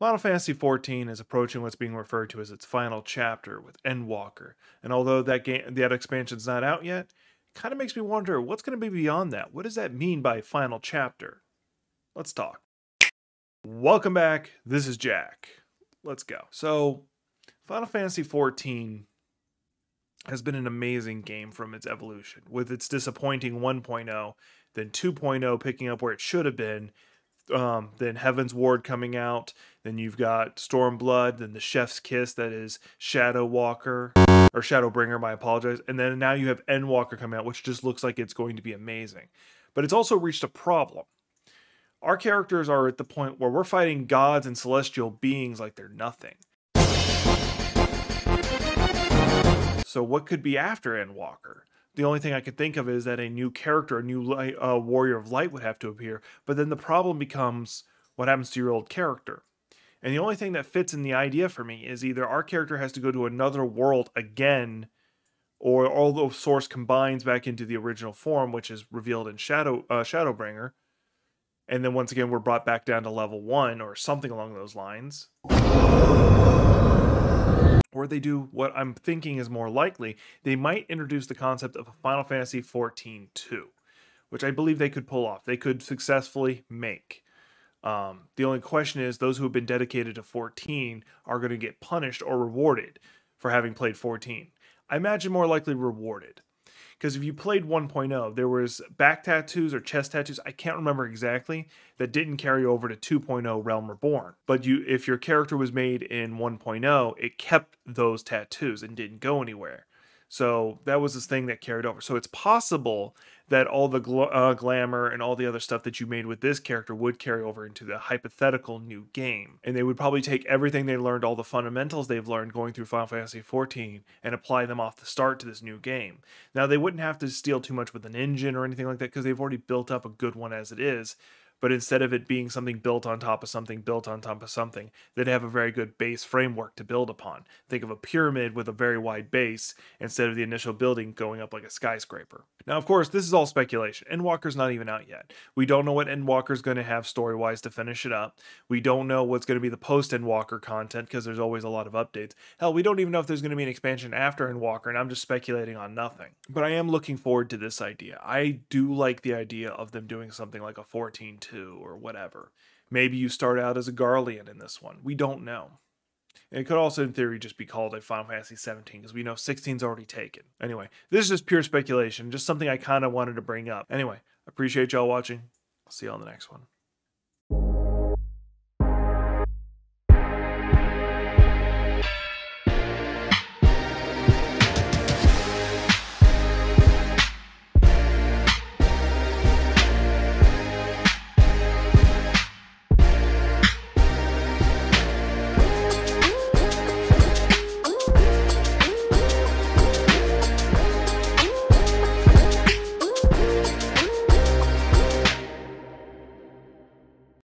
Final Fantasy XIV is approaching what's being referred to as its final chapter with Endwalker, and although that expansion's not out yet, it kind of makes me wonder what's going to be beyond that. What does that mean by final chapter? Let's talk. Welcome back. This is Jack. Let's go. So, Final Fantasy XIV has been an amazing game from its evolution, with its disappointing 1.0, then 2.0 picking up where it should have been, then Heavensward coming out, then you've got Stormblood, then the Chef's Kiss, that is Shadowwalker, or Shadowbringer, I apologize, and then now you have Endwalker coming out, which just looks like it's going to be amazing. But it's also reached a problem. Our characters are at the point where we're fighting gods and celestial beings like they're nothing. So what could be after Endwalker? The only thing I could think of is that a new character, a new warrior of light would have to appear, but then the problem becomes what happens to your old character. And the only thing that fits in the idea for me is either our character has to go to another world again, or all the source combines back into the original form, which is revealed in Shadowbringer, and then once again we're brought back down to level 1 or something along those lines. Or they do what I'm thinking is more likely. They might introduce the concept of a Final Fantasy XIV 2, which I believe they could pull off. They could successfully make. The only question is those who have been dedicated to 14 are going to get punished or rewarded for having played 14. I imagine more likely rewarded. Because if you played 1.0, there was back tattoos or chest tattoos, I can't remember exactly, that didn't carry over to 2.0 Realm Reborn. But if your character was made in 1.0, it kept those tattoos and didn't go anywhere. So that was this thing that carried over. So it's possible that all the glamour and all the other stuff that you made with this character would carry over into the hypothetical new game. And they would probably take everything they learned, all the fundamentals they've learned going through Final Fantasy XIV, and apply them off the start to this new game. Now, they wouldn't have to steal too much with an engine or anything like that because they've already built up a good one as it is. But instead of it being something built on top of something, built on top of something, they'd have a very good base framework to build upon. Think of a pyramid with a very wide base instead of the initial building going up like a skyscraper. Now, of course, this is all speculation. Endwalker's not even out yet. We don't know what Endwalker's going to have story-wise to finish it up. We don't know what's going to be the post-Endwalker content because there's always a lot of updates. Hell, we don't even know if there's going to be an expansion after Endwalker, and I'm just speculating on nothing. But I am looking forward to this idea. I do like the idea of them doing something like a 14-2 or whatever. Maybe you start out as a Garlean in this one. We don't know. And it could also, in theory, just be called a Final Fantasy XVII, because we know 16's already taken. Anyway, this is just pure speculation, just something I kind of wanted to bring up. Anyway, appreciate y'all watching. I'll see you on the next one.